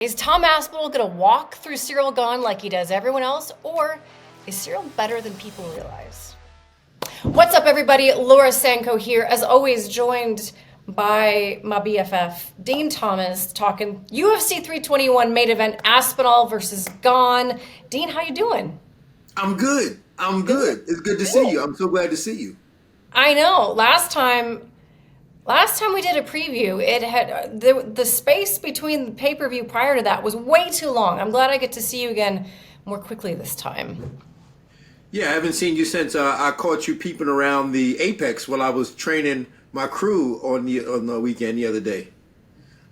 Is Tom Aspinall going to walk through Ciryl Gane like he does everyone else, or is Ciryl better than people realize? What's up, everybody? Laura Sanko here, as always, joined by my BFF, Din Thomas, talking UFC 321 main event, Aspinall versus Gane. Din, how you doing? I'm good. I'm good. It's good to see you. I'm so glad to see you. I know. Last time we did a preview, it had the space between the pay-per-view prior to that was way too long. I'm glad I get to see you again more quickly this time. Yeah, I haven't seen you since I caught you peeping around the Apex while I was training my crew on the weekend the other day.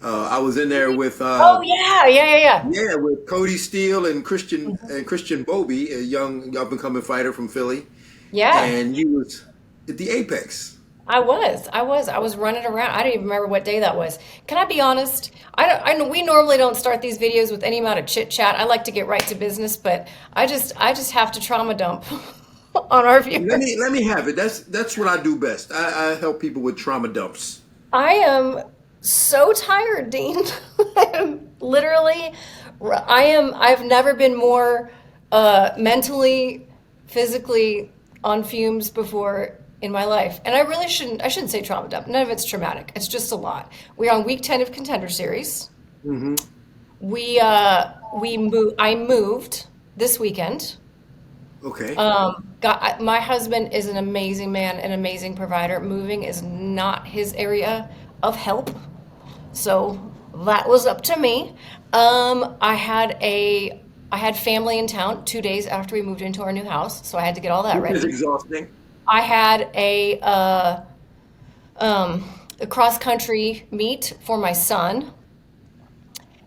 I was in there with Oh yeah. with Cody Steele and Christian Bobby, a young up and coming fighter from Philly, Yeah. and you was at the Apex. I was running around. I don't even remember what day that was. Can I be honest? I know we normally don't start these videos with any amount of chit chat. I like to get right to business, but I just have to trauma dump on our viewers. Let me have it. That's what I do best. I help people with trauma dumps. I am so tired, Dean. I've never been more mentally, physically on fumes before in my life. And I shouldn't say trauma dump. None of it's traumatic. It's just a lot. We're on week 10 of Contender Series. Mm-hmm. I moved this weekend. Okay. My husband is an amazing man, an amazing provider. Moving is not his area of help. So that was up to me. I had family in town 2 days after we moved into our new house, so I had to get all that ready. It's exhausting. I had a cross country meet for my son,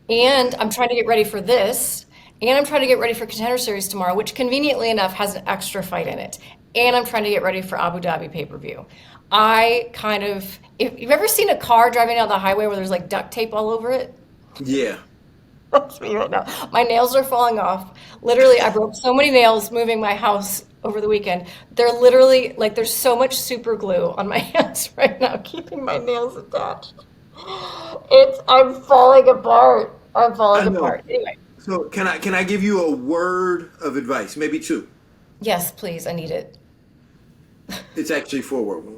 and I'm trying to get ready for this, and I'm trying to get ready for Contender Series tomorrow, which conveniently enough has an extra fight in it, and I'm trying to get ready for Abu Dhabi pay-per-view. If you've ever seen a car driving down the highway where there's like duct tape all over it? Yeah. That's me right now. My nails are falling off. Literally, I broke so many nails moving my house over the weekend. They're literally like there's so much super glue on my hands right now, keeping my nails attached. I'm falling apart. I'm falling apart. Anyway. So can I give you a word of advice? Maybe two. Yes, please. I need it. It's actually 4 words.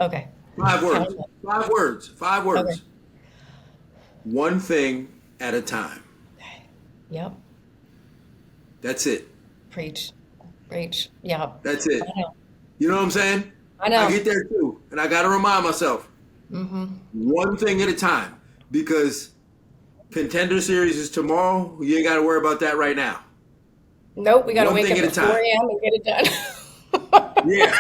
Okay. 5 words. 5 words. 5 words. Okay. One thing at a time. Okay. Yep. That's it. Preach. Yeah. That's it. I know. You know what I'm saying? I know. I get there too. And I got to remind myself. Mm-hmm. One thing at a time. Because Contender Series is tomorrow. You ain't got to worry about that right now. Nope. We got to One wake thing up at a at 4 time. a.m. and get it done. Yeah.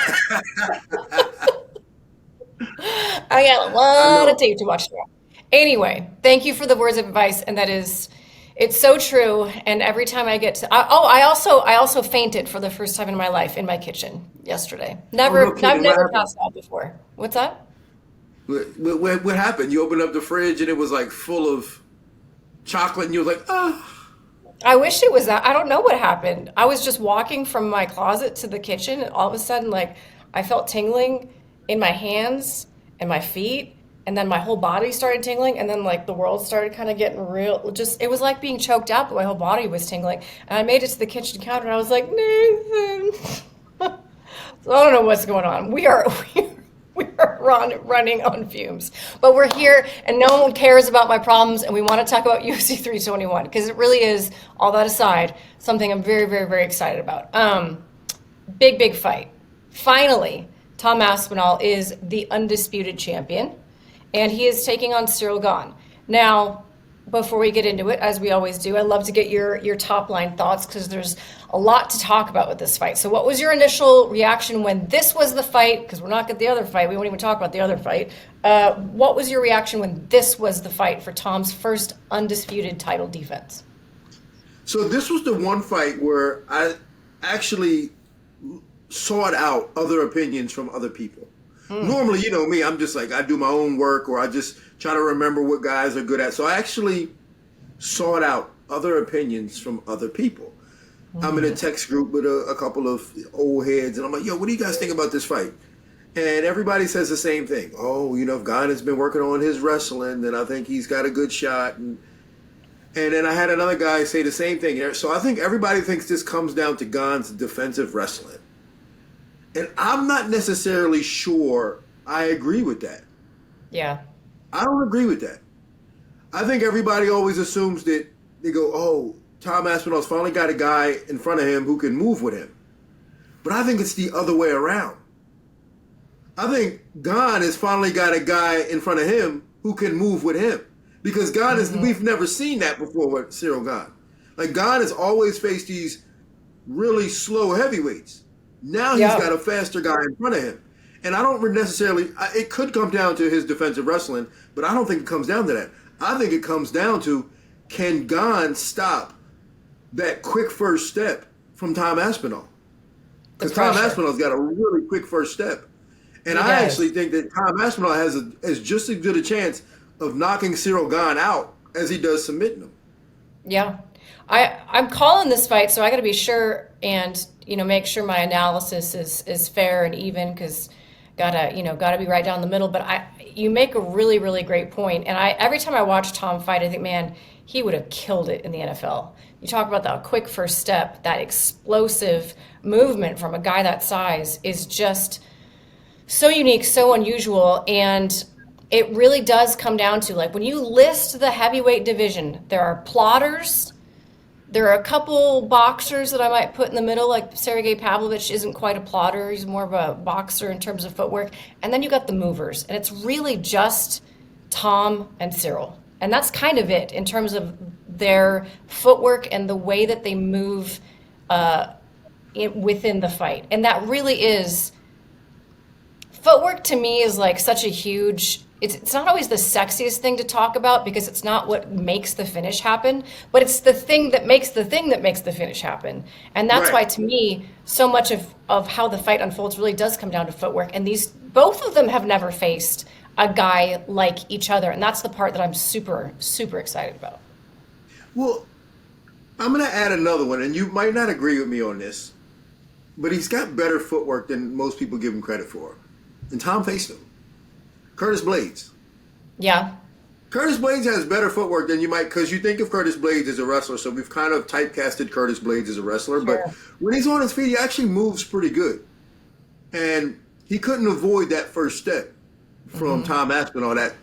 I got a lot of tape to watch tomorrow. Anyway, thank you for the words of advice, and it's so true. And every time I get to, I also fainted for the first time in my life in my kitchen yesterday. I've never passed out before. What's that? What happened? You opened up the fridge and it was like full of chocolate, and you were like, ah. I wish it was that. I don't know what happened. I was just walking from my closet to the kitchen, and all of a sudden, like, I felt tingling in my hands and my feet, and then my whole body started tingling, and then, like, the world started kind of getting real. It was like being choked out, but my whole body was tingling. And I made it to the kitchen counter, and I was like, Nathan. So I don't know what's going on. We are running on fumes, but we're here and no one cares about my problems, and we want to talk about UFC 321 because it really is, all that aside, something I'm very, very, very excited about. Big fight. Finally, Tom Aspinall is the undisputed champion, and he is taking on Ciryl Gane. Now, before we get into it, as we always do, I'd love to get your top line thoughts because there's a lot to talk about with this fight. So what was your initial reaction when this was the fight? Because we're not at the other fight. We won't even talk about the other fight. What was your reaction when this was the fight for Tom's first undisputed title defense? So this was the one fight where I actually sought out other opinions from other people. Normally, you know me, I'm just like, I do my own work, or I just try to remember what guys are good at. So I actually sought out other opinions from other people. I'm in a text group with a couple of old heads, and I'm like, yo, what do you guys think about this fight? And everybody says the same thing. Oh, if Gane has been working on his wrestling, then I think he's got a good shot. And And then I had another guy say the same thing. So I think everybody thinks this comes down to Gane's defensive wrestling. And I'm not necessarily sure I agree with that. Yeah. I don't agree with that. I think everybody always assumes that they go, oh, Tom Aspinall's finally got a guy in front of him who can move with him. But I think it's the other way around. I think Gane has finally got a guy in front of him who can move with him. Because Gane is, we've never seen that before with Ciryl Gane. Like, Gane has always faced these really slow heavyweights. Now he's got a faster guy in front of him. And I don't necessarily, it could come down to his defensive wrestling, but I don't think it comes down to that. I think it comes down to, can Gane stop that quick first step from Tom Aspinall? Because Tom Aspinall's got a really quick first step. And I actually think that Tom Aspinall has just as good a chance of knocking Ciryl Gane out as he does submitting him. Yeah. I'm calling this fight, so I got to be sure and, make sure my analysis is fair and even, because gotta be right down the middle. But you make a really, really great point. And every time I watch Tom fight, I think, man, he would have killed it in the NFL. You talk about that quick first step, that explosive movement from a guy that size is just so unique, so unusual. And it really does come down to, like, when you list the heavyweight division, there are plotters. There are a couple boxers that I might put in the middle, like Sergey Pavlovich isn't quite a plotter. He's more of a boxer in terms of footwork. And then you got the movers. And it's really just Tom and Ciryl. And that's kind of it in terms of their footwork and the way that they move within the fight. And that really is, footwork to me is like such a huge, it's not always the sexiest thing to talk about because it's not what makes the finish happen, but it's the thing that makes the finish happen. And that's why, to me, so much of how the fight unfolds really does come down to footwork. And both of them have never faced a guy like each other. And that's the part that I'm super, super excited about. Well, I'm going to add another one, and you might not agree with me on this, but he's got better footwork than most people give him credit for. And Tom faced him. Curtis Blades. Yeah. Curtis Blades has better footwork than you might, because you think of Curtis Blades as a wrestler, so we've kind of typecasted Curtis Blades as a wrestler, but when he's on his feet, he actually moves pretty good. And he couldn't avoid that first step from Tom Aspinall, that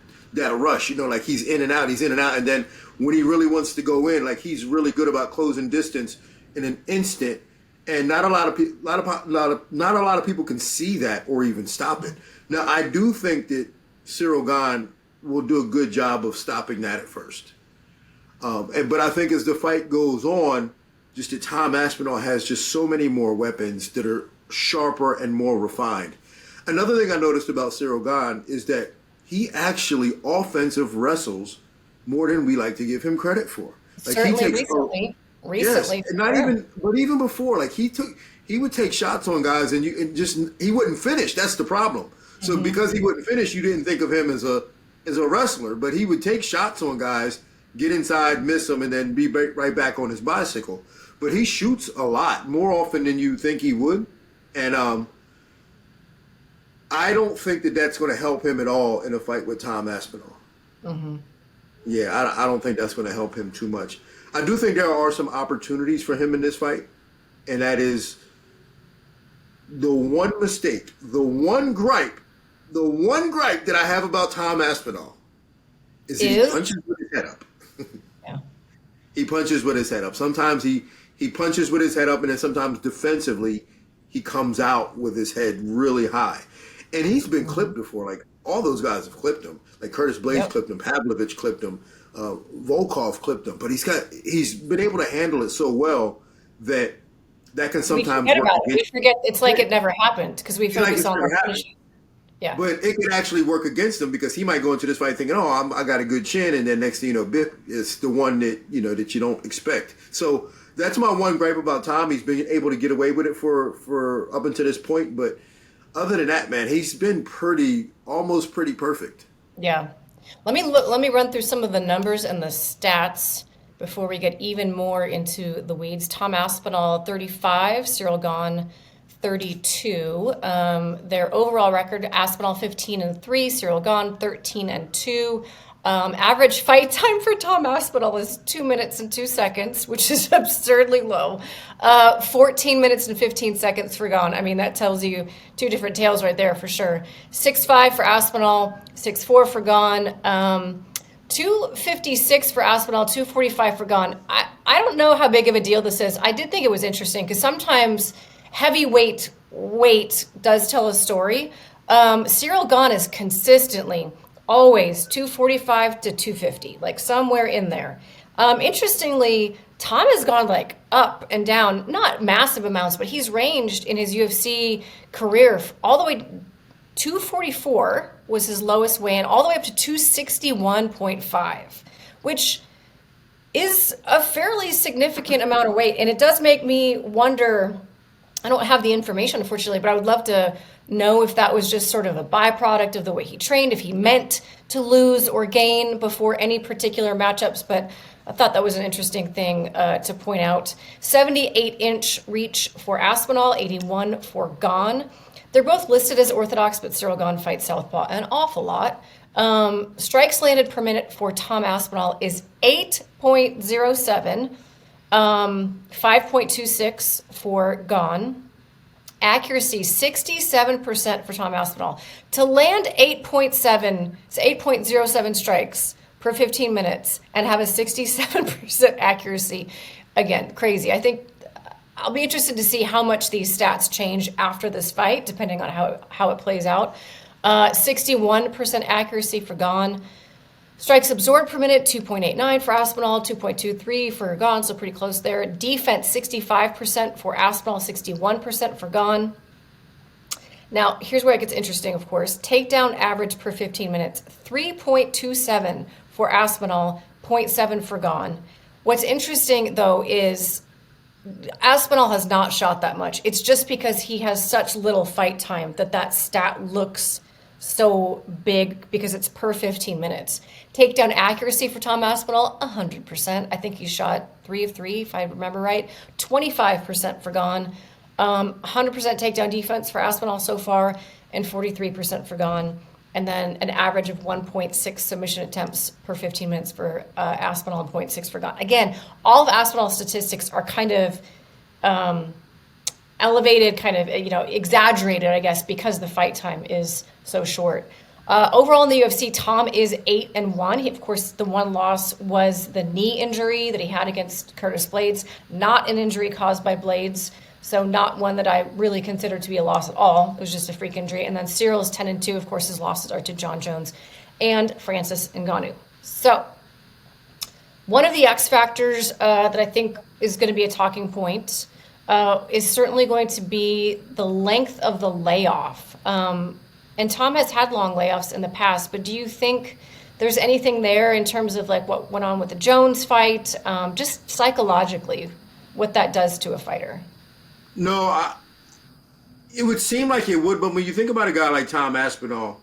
rush, like he's in and out, and then when he really wants to go in, like, he's really good about closing distance in an instant, and not a lot of people can see that or even stop it. Now, I do think that Ciryl Gane will do a good job of stopping that at first. But I think as the fight goes on, just that Tom Aspinall has just so many more weapons that are sharper and more refined. Another thing I noticed about Ciryl Gane is that he actually offensive wrestles more than we like to give him credit for. Like, Certainly recently. Yes, and but even before, like, he would take shots on guys and he wouldn't finish. That's the problem. So because he wouldn't finish, you didn't think of him as a wrestler, but he would take shots on guys, get inside, miss them, and then be right back on his bicycle. But he shoots a lot, more often than you think he would. And I don't think that that's going to help him at all in a fight with Tom Aspinall. Yeah, I don't think that's going to help him too much. I do think there are some opportunities for him in this fight, and that is the one mistake, the one gripe that I have about Tom Aspinall is he punches with his head up. He punches with his head up. Sometimes he punches with his head up, and then sometimes defensively he comes out with his head really high. And he's been clipped before. Like, all those guys have clipped him. Like, Curtis Blades clipped him, Pavlovich clipped him, Volkov clipped him. But he's been able to handle it so well that can sometimes we forget about it. We forget it's like it never happened because we focus on the finishing. Yeah. But it could actually work against him because he might go into this fight thinking, oh, I got a good chin, and then next thing you know, Biff is the one that that you don't expect. So that's my one gripe about Tom. He's been able to get away with it for up until this point, but other than that, man, he's been almost pretty perfect. Yeah. Let me run through some of the numbers and the stats before we get even more into the weeds. Tom Aspinall, 35, Ciryl Gane, 32. Their overall record, Aspinall 15-3, Ciryl Gane 13-2. Average fight time for Tom Aspinall is 2 minutes and 2 seconds, which is absurdly low. 14 minutes and 15 seconds for Gane. I mean, that tells you two different tales right there for sure. 6'5" for Aspinall, 6'4" for Gane. 256 for Aspinall, 245 for Gane. I don't know how big of a deal this is. I did think it was interesting because sometimes heavyweight weight does tell a story. Ciryl Gane is consistently always 245 to 250, like somewhere in there. Interestingly, Tom has gone like up and down, not massive amounts, but he's ranged in his UFC career all the way 244 was his lowest weigh-in, all the way up to 261.5, which is a fairly significant amount of weight. And it does make me wonder, I don't have the information, unfortunately, but I would love to know if that was just sort of a byproduct of the way he trained, if he meant to lose or gain before any particular matchups. But I thought that was an interesting thing to point out. 78-inch reach for Aspinall, 81 for Gane. They're both listed as orthodox, but Ciryl Gane fights southpaw an awful lot. Strikes landed per minute for Tom Aspinall is 8.07, 5.26 for Gane. Accuracy, 67% for Tom Aspinall. To land 8.07 strikes per 15 minutes and have a 67% accuracy, again, crazy. I think I'll be interested to see how much these stats change after this fight, depending on how it plays out. 61% accuracy for Gane. Strikes absorbed per minute, 2.89 for Aspinall, 2.23 for Gane, so pretty close there. Defense, 65% for Aspinall, 61% for Gane. Now, here's where it gets interesting, of course. Takedown average per 15 minutes, 3.27 for Aspinall, 0.7 for Gane. What's interesting, though, is Aspinall has not shot that much. It's just because he has such little fight time that stat looks so big because it's per 15 minutes. Takedown accuracy for Tom Aspinall, 100%. I think he shot 3 of 3, if I remember right. 25% for Gane. 100% takedown defense for Aspinall so far, and 43% for Gane. And then an average of 1.6 submission attempts per 15 minutes for Aspinall and 0.6 for Gane. Again, all of Aspinall's statistics are kind of elevated, kind of, exaggerated, I guess, because the fight time is so short. Overall in the UFC, Tom is 8-1. He, of course, the one loss was the knee injury that he had against Curtis Blades, not an injury caused by Blades, so not one that I really consider to be a loss at all. It was just a freak injury. And then Ciryl is 10-2. Of course, his losses are to John Jones and Francis Ngannou. So one of the X factors that I think is going to be a talking point is certainly going to be the length of the layoff. And Tom has had long layoffs in the past, but do you think there's anything there in terms of like what went on with the Jones fight, just psychologically, what that does to a fighter? No, it would seem like it would, but when you think about a guy like Tom Aspinall,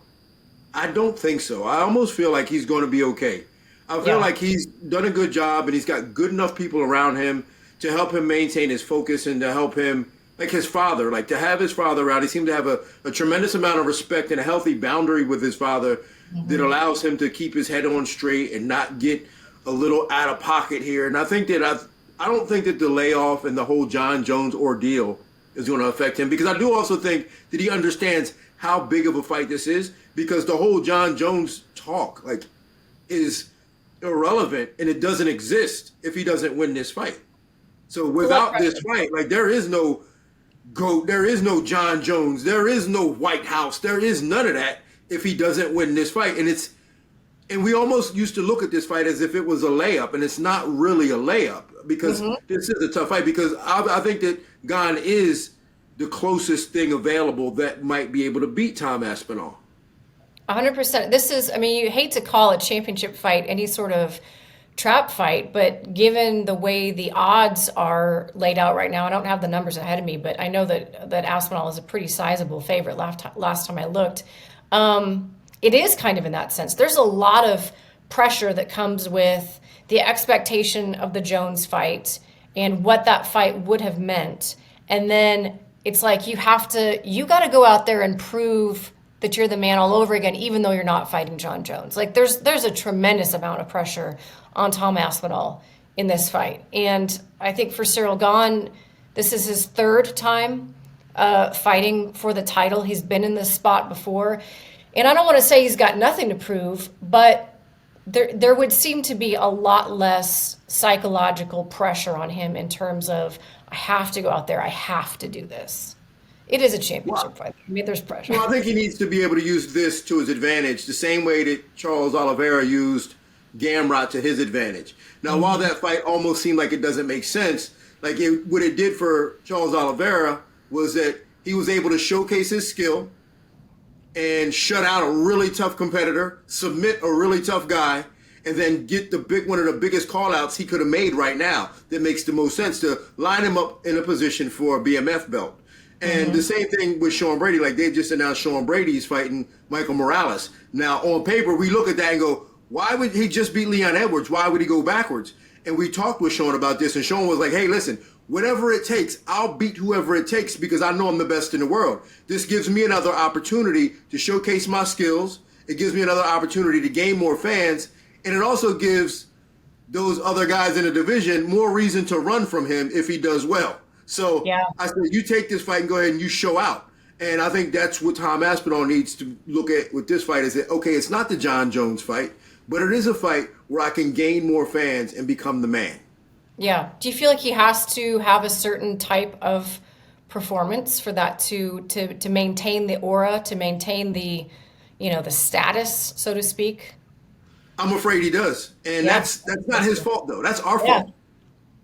I don't think so. I almost feel like he's going to be okay. I feel like he's done a good job and he's got good enough people around him to help him maintain his focus and to help him, like his father, like to have his father around. He seemed to have a tremendous amount of respect and a healthy boundary with his father that allows him to keep his head on straight and not get a little out of pocket here. And I think that I don't think that the layoff and the whole John Jones ordeal is going to affect him, because I do also think that he understands how big of a fight this is, because the whole John Jones talk is irrelevant and it doesn't exist if he doesn't win this fight. So without this fight, there is no GOAT, there is no John Jones, there is no White House, there is none of that if he doesn't win this fight. And we almost used to look at this fight as if it was a layup, and it's not really a layup, because this is a tough fight, because I think that Gane is the closest thing available that might be able to beat Tom Aspinall. 100%. This is, you hate to call a championship fight any sort of trap fight, but given the way the odds are laid out right now, I don't have the numbers ahead of me, but I know that Aspinall is a pretty sizable favorite last time I looked. It is kind of in that sense. There's a lot of pressure that comes with the expectation of the Jones fight and what that fight would have meant. And then it's like you got to go out there and prove that you're the man all over again, even though you're not fighting John Jones. Like there's a tremendous amount of pressure on Tom Aspinall in this fight. And I think for Ciryl Gane, this is his third time fighting for the title. He's been in this spot before. And I don't want to say he's got nothing to prove, but there would seem to be a lot less psychological pressure on him in terms of, I have to go out there, I have to do this. It is a championship fight. I mean, there's pressure. Well, I think he needs to be able to use this to his advantage, the same way that Charles Oliveira used Gamrot to his advantage. Now, while that fight almost seemed like it doesn't make sense, like what it did for Charles Oliveira was that he was able to showcase his skill and shut out a really tough competitor, submit a really tough guy, and then get one of the biggest call-outs he could have made right now that makes the most sense, to line him up in a position for a BMF belt. And the same thing with Sean Brady. Like, they just announced Sean Brady's fighting Michael Morales. Now, on paper, we look at that and go, why would he just beat Leon Edwards? Why would he go backwards? And we talked with Sean about this, and Sean was like, hey, listen, whatever it takes, I'll beat whoever it takes because I know I'm the best in the world. This gives me another opportunity to showcase my skills. It gives me another opportunity to gain more fans. And it also gives those other guys in the division more reason to run from him if he does well. So I said, you take this fight and go ahead and you show out. And I think that's what Tom Aspinall needs to look at with this fight, is that, okay, it's not the John Jones fight, but it is a fight where I can gain more fans and become the man. Yeah. Do you feel like he has to have a certain type of performance for that to maintain the aura, to maintain the, the status, so to speak? I'm afraid he does. And that's not his fault, though. That's our fault.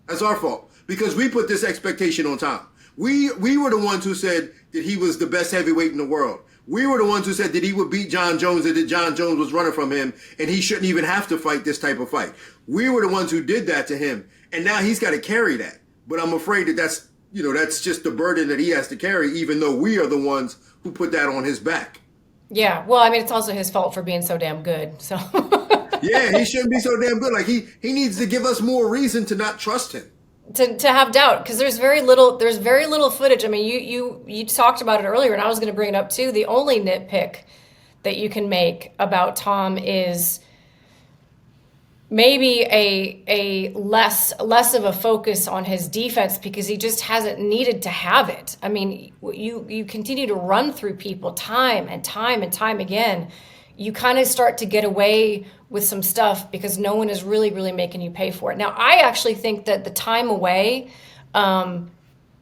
That's our fault. Because we put this expectation on Tom. We were the ones who said that he was the best heavyweight in the world. We were the ones who said that he would beat John Jones and that John Jones was running from him and he shouldn't even have to fight this type of fight. We were the ones who did that to him. And now he's got to carry that. But I'm afraid that that's just the burden that he has to carry, even though we are the ones who put that on his back. Yeah. Well, I mean, it's also his fault for being so damn good. So yeah, he shouldn't be so damn good. Like he needs to give us more reason to not trust him. To have doubt, because there's very little footage. I mean, you talked about it earlier, and I was going to bring it up too. The only nitpick that you can make about Tom is maybe a less of a focus on his defense, because he just hasn't needed to have it. I mean, you continue to run through people time and time again. You kind of start to get away with some stuff because no one is really making you pay for it. Now, I actually think that the time away,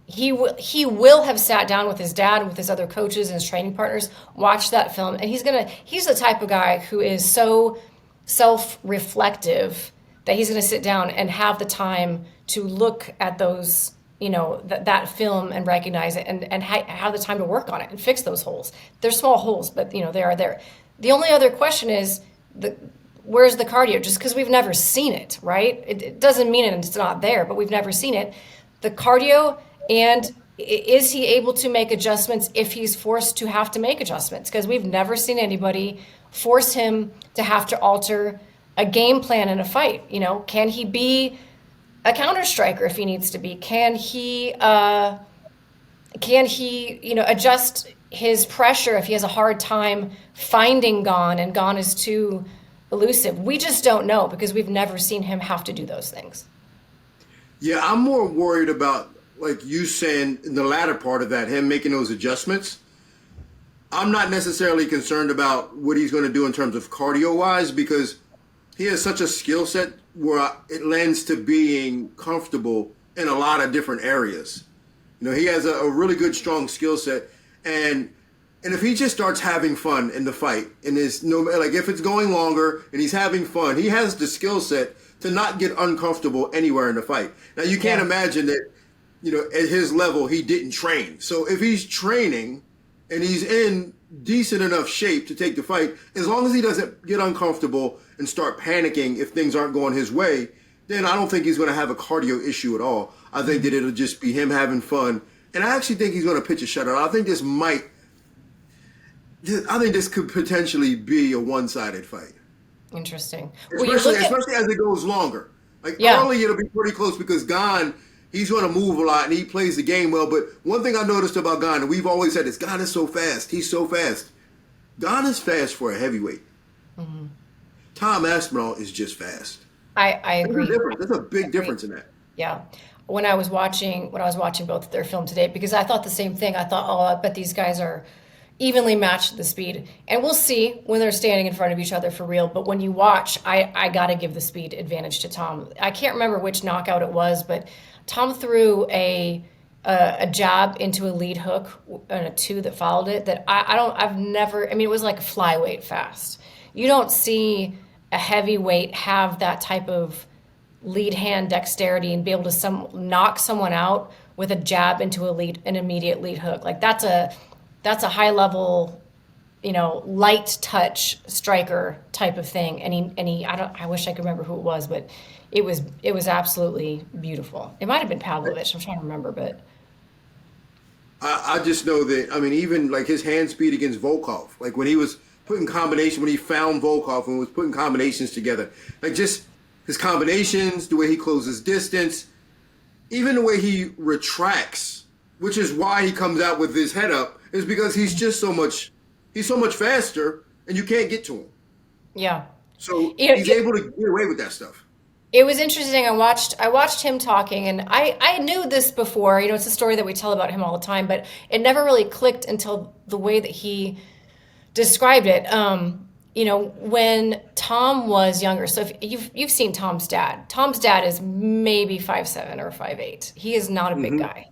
he will have sat down with his dad, with his other coaches and his training partners, watched that film, and he's the type of guy who is so self-reflective that he's going to sit down and have the time to look at those, that film and recognize it and have the time to work on it and fix those holes. They're small holes, but they are there. The only other question is, where's the cardio? Just because we've never seen it, right? It doesn't mean it's not there, but we've never seen it. The cardio, and is he able to make adjustments if he's forced to have to make adjustments? Because we've never seen anybody force him to have to alter a game plan in a fight. Can he be a counter striker if he needs to be? Can he adjust his pressure if he has a hard time finding Gane and Gane is too elusive? We just don't know because we've never seen him have to do those things. Yeah, I'm more worried about, like you saying in the latter part of that, him making those adjustments. I'm not necessarily concerned about what he's going to do in terms of cardio-wise, because he has such a skill set where it lends to being comfortable in a lot of different areas. He has a really good, strong skill set. And if he just starts having fun in the fight, and if it's going longer and he's having fun, he has the skill set to not get uncomfortable anywhere in the fight. Now, you can't imagine that, at his level, he didn't train. So if he's training and he's in decent enough shape to take the fight, as long as he doesn't get uncomfortable and start panicking if things aren't going his way, then I don't think he's going to have a cardio issue at all. I think that it'll just be him having fun. And I actually think he's going to pitch a shutout. I think this could potentially be a one-sided fight. Interesting. Especially as it goes longer. Early it'll be pretty close because Gane, he's going to move a lot and he plays the game well. But one thing I noticed about Gane, and we've always said this, Gane is so fast. He's so fast. Gane is fast for a heavyweight. Tom Aspinall is just fast. I agree. There's a I big agree. difference in that. Yeah. When I was watching both of their film today, because I thought the same thing. I thought, oh, I bet these guys are evenly matched at the speed. And we'll see when they're standing in front of each other for real. But when you watch, I got to give the speed advantage to Tom. I can't remember which knockout it was, but Tom threw a jab into a lead hook and a two that followed it that I've never, I mean, it was like a flyweight fast. You don't see a heavyweight have that type of lead hand dexterity and be able to knock someone out with a jab into an immediate lead hook. Like that's a high level, light touch striker type of thing. And he I wish I could remember who it was, but it was absolutely beautiful. It might have been Pavlovich. I'm trying to remember, but I just know that, I mean, even like his hand speed against Volkov, like when he found Volkov and was putting combinations together, like just his combinations, the way he closes distance, even the way he retracts, which is why he comes out with his head up, is because he's so much faster and you can't get to him. yeah. So You know, he's able to get away with that stuff. It was interesting. I watched him talking, and I knew this before. It's a story that we tell about him all the time, but it never really clicked until the way that he described it. When Tom was younger. So if you've seen Tom's dad. Tom's dad is maybe 5'7" or 5'8". He is not a big guy.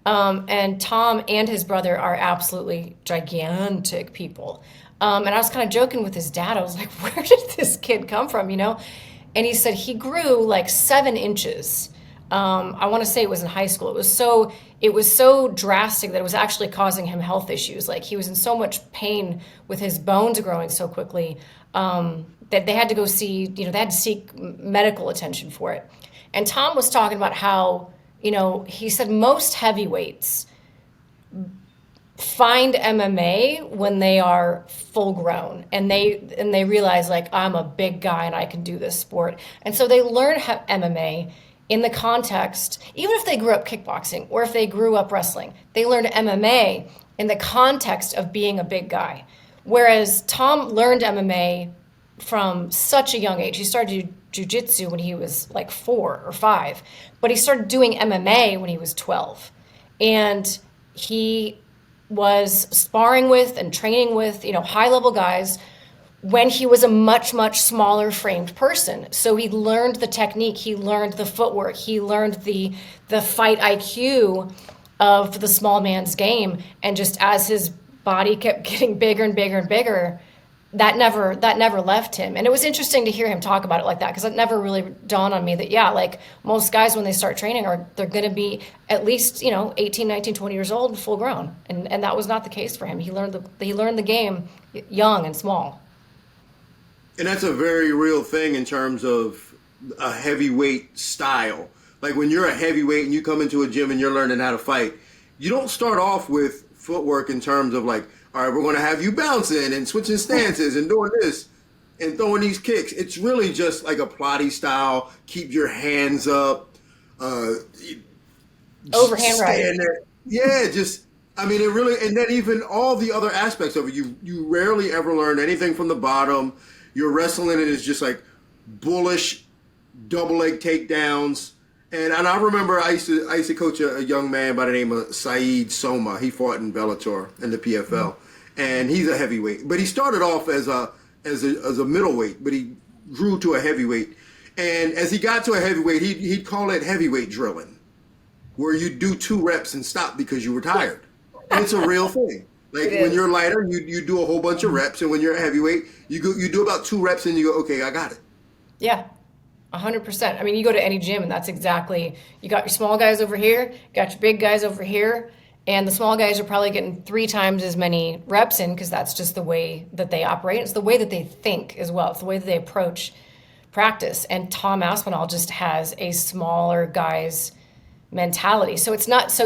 And Tom and his brother are absolutely gigantic people. And I was kind of joking with his dad. I was like, where did this kid come from, And he said he grew like 7 inches. I want to say it was in high school. It was so drastic that it was actually causing him health issues. Like he was in so much pain with his bones growing so quickly that they had to go see, they had to seek medical attention for it. And Tom was talking about how, he said most heavyweights find MMA when they are full grown and they realize like I'm a big guy and I can do this sport. And so they learn MMA in the context, even if they grew up kickboxing or if they grew up wrestling, they learned MMA in the context of being a big guy. Whereas Tom learned MMA from such a young age. He started jiu-jitsu when he was like 4 or 5, but he started doing MMA when he was 12. And he was sparring with and training with, high-level guys when he was a much, much smaller framed person. So he learned the technique, he learned the footwork, he learned the fight IQ of the small man's game. And just as his body kept getting bigger and bigger and bigger, that never left him. And it was interesting to hear him talk about it like that, because it never really dawned on me that, yeah, like most guys when they start training they're going to be at least, 18, 19, 20 years old and full grown. And that was not the case for him. He learned the game young and small. And that's a very real thing in terms of a heavyweight style. Like when you're a heavyweight and you come into a gym and you're learning how to fight, you don't start off with footwork in terms of like, all right, we're going to have you bouncing and switching stances and doing this and throwing these kicks. It's really just like a plotty style. Keep your hands up. Overhand right. Yeah, it really, and then even all the other aspects of it, you rarely ever learn anything from the bottom. Your wrestling in it is just like bullish double leg takedowns. And I remember I used to coach a young man by the name of Saeed Soma. He fought in Bellator in the PFL, and he's a heavyweight. But he started off as a middleweight, but he grew to a heavyweight. And as he got to a heavyweight, he'd call it heavyweight drilling, where you do 2 reps and stop because you were tired. And it's a real thing. Like when you're lighter, you do a whole bunch of reps, and when you're a heavyweight, you do about 2 reps and you go, okay, I got it. Yeah. 100%. I mean, you go to any gym and that's exactly, you got your small guys over here, got your big guys over here, and the small guys are probably getting 3 times as many reps in because that's just the way that they operate. It's the way that they think as well. It's the way that they approach practice. And Tom Aspinall just has a smaller guy's mentality. So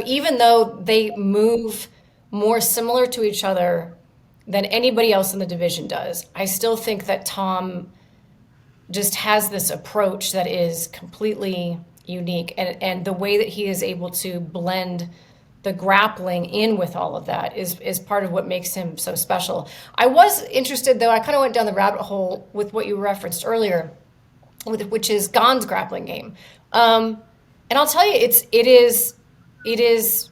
even though they move more similar to each other than anybody else in the division does, I still think that Tom just has this approach that is completely unique, and the way that he is able to blend the grappling in with all of that is part of what makes him so special. I was interested, though, I kind of went down the rabbit hole with what you referenced earlier, which is Gane's grappling game. And I'll tell you, it is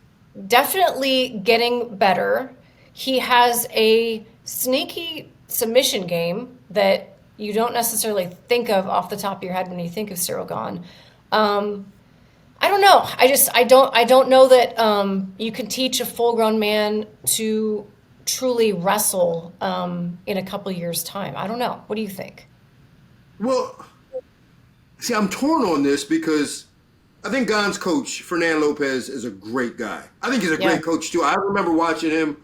definitely getting better. He has a sneaky submission game that you don't necessarily think of off the top of your head when you think of Ciryl Gane. I don't know. I don't know that you can teach a full-grown man to truly wrestle in a couple years' time. I don't know. What do you think? Well, see, I'm torn on this because I think Gane's coach, Fernando Lopez, is a great guy. I think he's a great coach, too. I remember watching him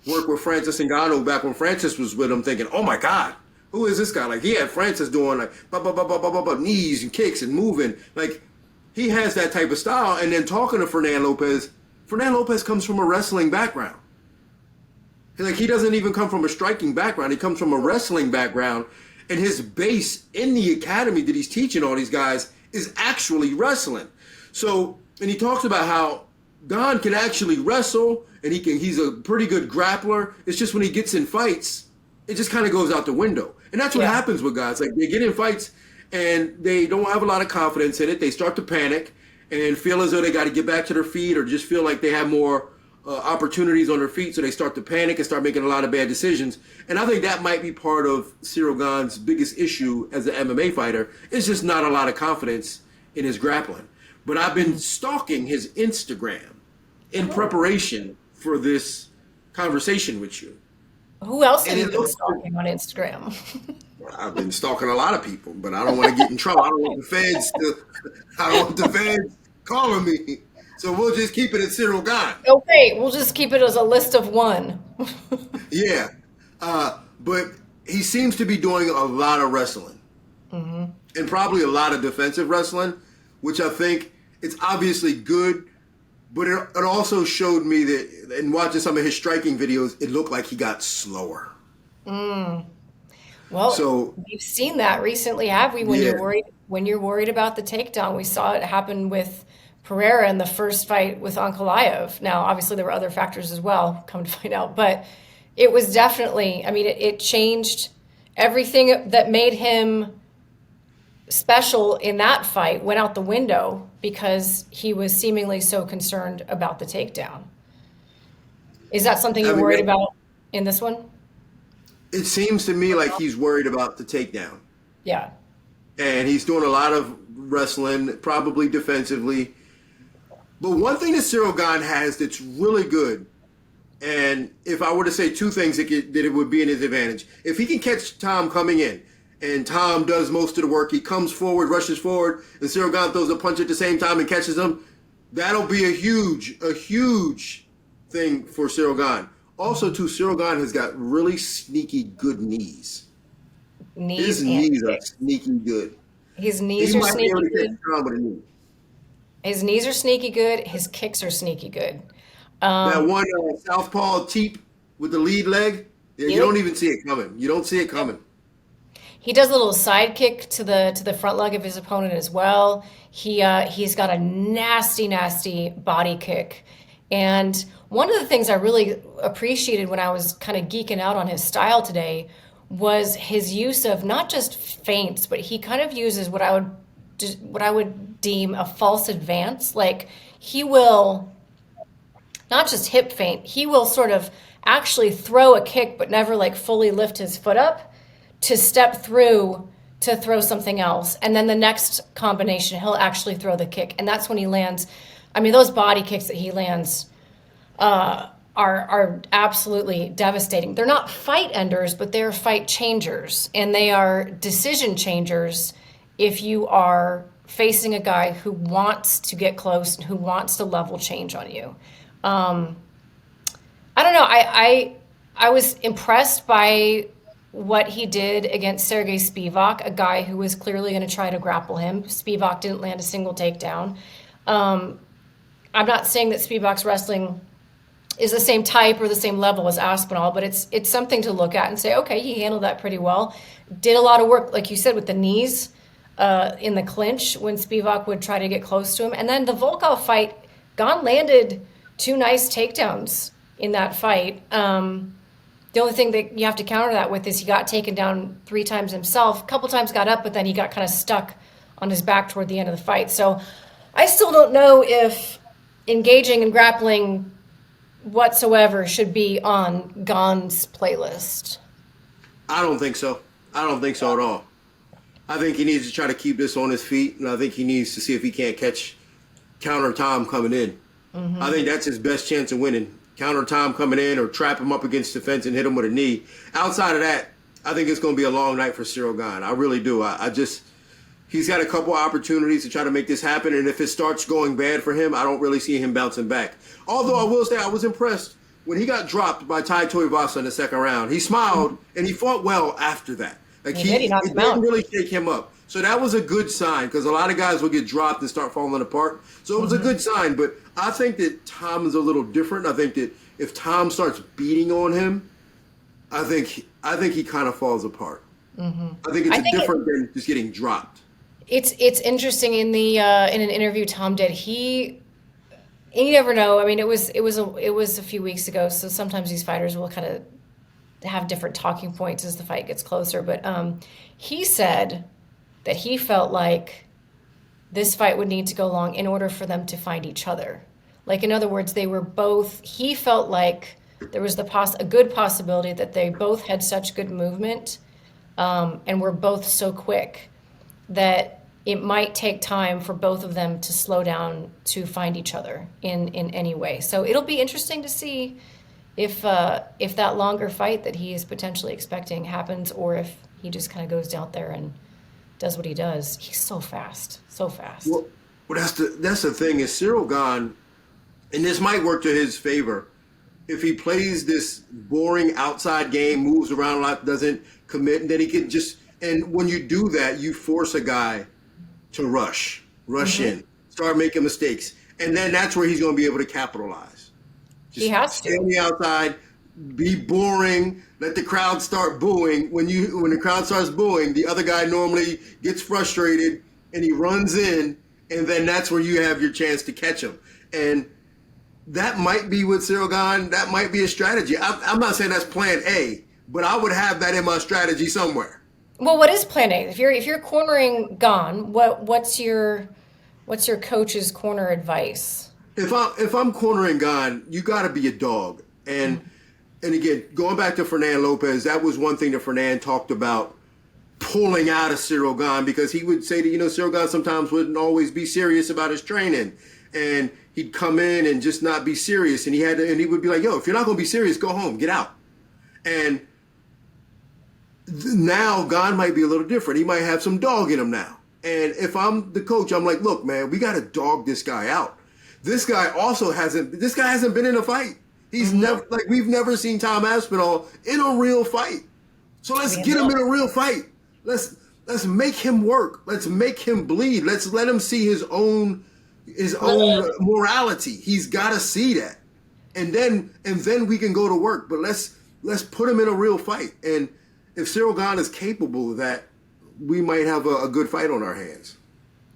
work with Francis Ngannou back when Francis was with him, thinking, oh, my God, who is this guy? Like, he had Francis doing, like, knees and kicks and moving. Like, he has that type of style. And then talking to Fernando Lopez comes from a wrestling background. Like, he doesn't even come from a striking background. He comes from a wrestling background. And his base in the academy that he's teaching all these guys is actually wrestling. So, and he talks about how Gane can actually wrestle and he's a pretty good grappler. It's just when he gets in fights, it just kind of goes out the window. And that's what happens with guys. Like, they get in fights and they don't have a lot of confidence in it. They start to panic and feel as though they got to get back to their feet or just feel like they have more opportunities on their feet, so they start to panic and start making a lot of bad decisions. And I think that might be part of Ciryl Gane's biggest issue as an MMA fighter. It's just not a lot of confidence in his grappling. But I've been stalking his Instagram in preparation for this conversation with you. Who else have you been stalking on Instagram? I've been stalking a lot of people, but I don't want to get in trouble. I don't want the feds calling me. So we'll just keep it at Ciryl Gane. Okay, we'll just keep it as a list of one. Yeah. But he seems to be doing a lot of wrestling. Mm-hmm. And probably a lot of defensive wrestling, which I think it's obviously good. But it also showed me that, in watching some of his striking videos, it looked like he got slower. Well, so we've seen that recently, have we? When you're worried about the takedown, we saw it happen with Pereira in the first fight with Ankalaev. Now, obviously, there were other factors as well, come to find out. But it was definitely, I mean, it changed everything that made him special in that fight went out the window because he was seemingly so concerned about the takedown. Is that something you're worried about in this one? It seems to me like he's worried about the takedown. Yeah. And he's doing a lot of wrestling, probably defensively. But one thing that Ciryl Gane has that's really good, and if I were to say two things that it would be in his advantage, if he can catch Tom coming in, and Tom does most of the work, he comes forward, rushes forward, and Ciryl Gane throws a punch at the same time and catches him, that'll be a huge thing for Ciryl Gane. Also, too, Ciryl Gane has got really sneaky good knees. His knees are sneaky good. His knees are sneaky good. His knees are sneaky good. His kicks are sneaky good. That one southpaw teep with the lead leg, you don't even see it coming. You don't see it coming. He does a little side kick to the front leg of his opponent as well. He's got a nasty body kick. And one of the things I really appreciated when I was kind of geeking out on his style today was his use of not just feints, but he kind of uses what I would deem a false advance. Like, he will not just hip feint, he will sort of actually throw a kick but never like fully lift his foot up to step through to throw something else. And then the next combination, he'll actually throw the kick. And that's when he lands. I mean, those body kicks that he lands are absolutely devastating. They're not fight enders, but they're fight changers. And they are decision changers if you are facing a guy who wants to get close and who wants to level change on you. I don't know. I was impressed by what he did against Sergey Spivak, a guy who was clearly going to try to grapple him. Spivak didn't land a single takedown. I'm not saying that Spivak's wrestling is the same type or the same level as Aspinall, but it's something to look at and say, okay, he handled that pretty well. Did a lot of work, like you said, with the knees in the clinch when Spivak would try to get close to him. And then the Volkov fight, Gane landed 2 nice takedowns in that fight. The only thing that you have to counter that with is he got taken down 3 times himself. A couple times got up, but then he got kind of stuck on his back toward the end of the fight. So I still don't know if engaging and grappling whatsoever should be on Gane's playlist. I don't think so. I don't think so at all. I think he needs to try to keep this on his feet, and I think he needs to see if he can't counter Tom coming in. I think that's his best chance of winning. Counter Tom coming in or trap him up against the fence and hit him with a knee. Outside of that, I think it's going to be a long night for Ciryl Gane. I really do. He's got a couple opportunities to try to make this happen, and if it starts going bad for him, I don't really see him bouncing back. Although I will say I was impressed when he got dropped by Tai Tuivasa in the second round. He smiled, and he fought well after that. Like He knocked him out. didn't really shake him up. So that was a good sign because a lot of guys will get dropped and start falling apart. So it was a good sign. But I think that Tom is a little different. I think that if Tom starts beating on him, I think he kind of falls apart. I think it's different than just getting dropped. It's interesting in the in an interview Tom did. You never know. I mean, it was a few weeks ago, so sometimes these fighters will kind of have different talking points as the fight gets closer. But he said that he felt like this fight would need to go long in order for them to find each other. Like, in other words, they were both. He felt like there was a good possibility that they both had such good movement and were both so quick that it might take time for both of them to slow down to find each other in any way. So it'll be interesting to see if that longer fight that he is potentially expecting happens, or if he just kind of goes out there and does what he does. He's so fast, so fast. Well, that's the thing is Ciryl Gane, and this might work to his favor. If he plays this boring outside game, moves around a lot, doesn't commit, and then he can just, and when you do that, you force a guy to rush in, start making mistakes. And then that's where he's going to be able to capitalize. He has to. Stay on the outside, be boring, let the crowd start booing. When the crowd starts booing, the other guy normally gets frustrated and he runs in, and then that's where you have your chance to catch him. And that might be with Ciryl Gane. That might be a strategy. I'm not saying that's plan A, but I would have that in my strategy somewhere. Well, what is plan A? If you're cornering Gane, what's your coach's corner advice? If I'm cornering Gane, you got to be a dog. And again, going back to Fernand Lopez, that was one thing that Fernand talked about, pulling out of Ciryl Gane, because he would say that Ciryl Gane sometimes wouldn't always be serious about his training, and he'd come in and just not be serious, and he would be like, yo, if you're not going to be serious, go home, get out. And now Gane might be a little different. He might have some dog in him now. And if I'm the coach, I'm like, look, man, we got to dog this guy out. This guy hasn't been in a fight. He's never, like, we've never seen Tom Aspinall in a real fight. So let's get him in a real fight. Let's make him work. Let's make him bleed. Let's let him see his own morality. He's got to see that. And then we can go to work. But let's put him in a real fight. And if Ciryl Gane is capable of that, we might have a good fight on our hands.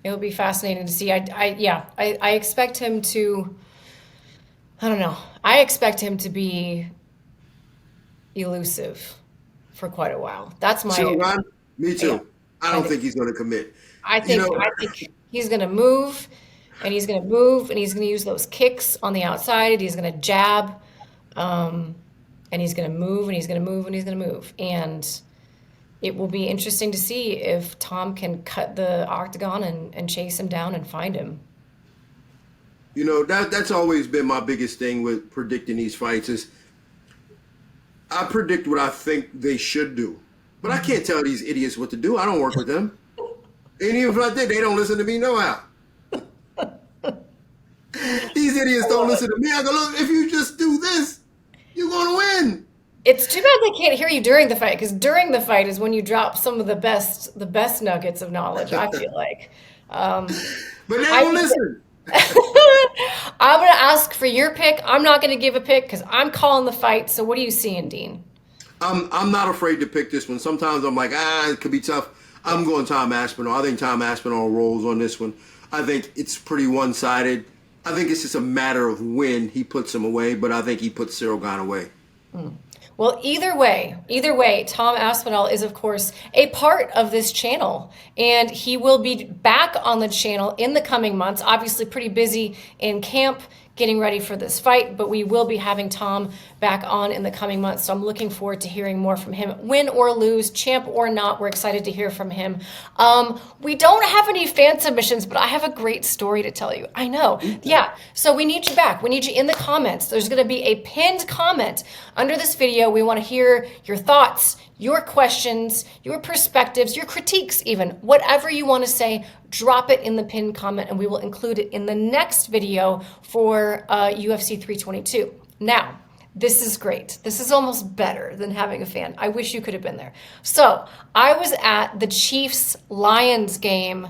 It'll be fascinating to see. I expect him to, I don't know. I expect him to be elusive for quite a while. That's my. Ciryl Gane? Me too. Yeah, I don't think he's going to commit. I think he's going to move, and he's going to use those kicks on the outside, and he's going to jab, and he's going to move, and he's going to move, and he's going to move. And it will be interesting to see if Tom can cut the octagon and chase him down and find him. That's always been my biggest thing with predicting these fights is I predict what I think they should do. But I can't tell these idiots what to do. I don't work with them. And even if I did, they don't listen to me no how. These idiots don't listen to me. I go, look, if you just do this, you're going to win. It's too bad they can't hear you during the fight, because during the fight is when you drop some of the best nuggets of knowledge, I feel like. But they don't listen. I'm going to ask for your pick. I'm not going to give a pick because I'm calling the fight. So what are you seeing, Dean? I'm not afraid to pick this one. Sometimes I'm like, it could be tough. I'm going Tom Aspinall. I think Tom Aspinall rolls on this one. I think it's pretty one-sided. I think it's just a matter of when he puts him away, but I think he puts Ciryl Gane away. Well, either way, Tom Aspinall is, of course, a part of this channel, and he will be back on the channel in the coming months. Obviously, pretty busy in camp getting ready for this fight, but we will be having Tom back on in the coming months. So I'm looking forward to hearing more from him. Win or lose, champ or not, we're excited to hear from him. We don't have any fan submissions, but I have a great story to tell you. I know. Yeah. So we need you back. We need you in the comments. There's going to be a pinned comment under this video. We want to hear your thoughts, your questions, your perspectives, your critiques even. Whatever you want to say, drop it in the pinned comment and we will include it in the next video for UFC 322. Now, this is great. This is almost better than having a fan. I wish you could have been there. So I was at the Chiefs-Lions game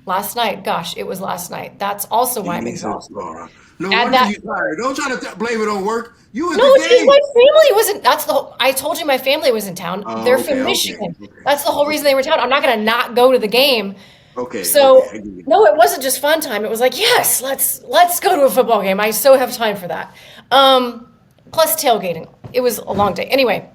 last night. Gosh, it was last night. That's also why I'm exhausted. No wonder you're tired. Don't try to blame it on work. You No, it's because my family wasn't. That's the whole. I told you my family was in town. They're from Michigan. Okay. That's the whole reason they were in town. I'm not going to not go to the game. Okay. So no, it wasn't just fun time. It was like, yes, let's go to a football game. I so have time for that. Plus tailgating. It was a long day. Anyway,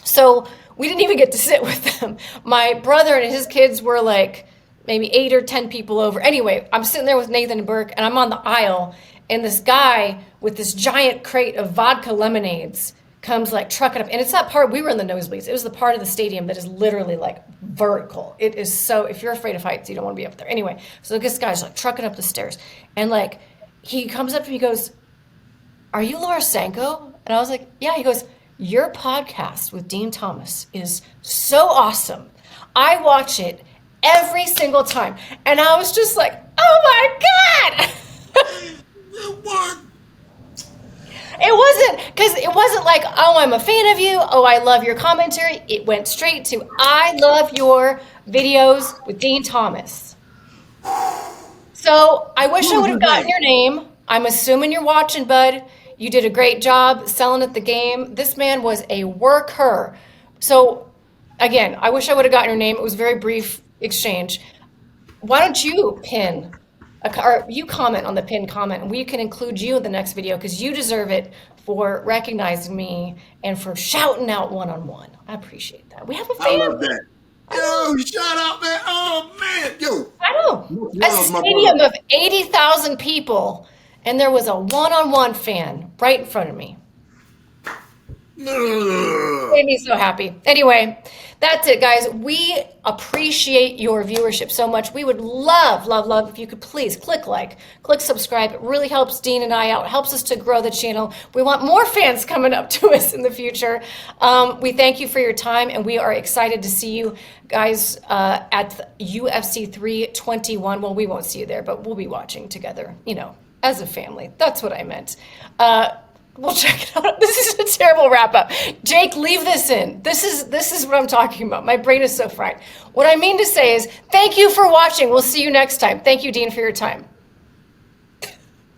so we didn't even get to sit with them. My brother and his kids were like maybe 8 or 10 people over. Anyway, I'm sitting there with Nathan and Burke, and I'm on the aisle. And this guy with this giant crate of vodka lemonades comes like trucking up. And it's that part, we were in the nosebleeds. It was the part of the stadium that is literally like vertical. It is so, if you're afraid of heights, you don't want to be up there. Anyway, so this guy's like trucking up the stairs. And like, he comes up to me, he goes, "Are you Laura Sanko?" And I was like, "Yeah." He goes, "Your podcast with Din Thomas is so awesome. I watch it every single time." And I was just like, oh my God. What? It wasn't like, "Oh, I'm a fan of you. Oh, I love your commentary." It went straight to, "I love your videos with Din Thomas." So I wish I would have gotten your name. I'm assuming you're watching, bud. You did a great job selling at the game. This man was a worker. So again, I wish I would have gotten your name. It was a very brief exchange. Why don't you pin or you comment on the pinned comment, and we can include you in the next video because you deserve it for recognizing me and for shouting out one-on-one. I appreciate that. We have a fan. I love that. Yo, shout out, man. Oh, man. Yo. I know. A stadium of 80,000 people, and there was a one-on-one fan right in front of me. Made me so happy. Anyway, that's it, guys. We appreciate your viewership so much. We would love if you could please click like, click subscribe. It really helps Dean and I out, helps us to grow the channel. We want more fans coming up to us in the future. We thank you for your time, and we are excited to see you guys at UFC 321. Well, we won't see you there, but we'll be watching together, as a family. That's what I meant. We'll check it out. This is a terrible wrap up. Jake, leave this in. This is what I'm talking about. My brain is so fried. What I mean to say is thank you for watching. We'll see you next time. Thank you, Dean, for your time.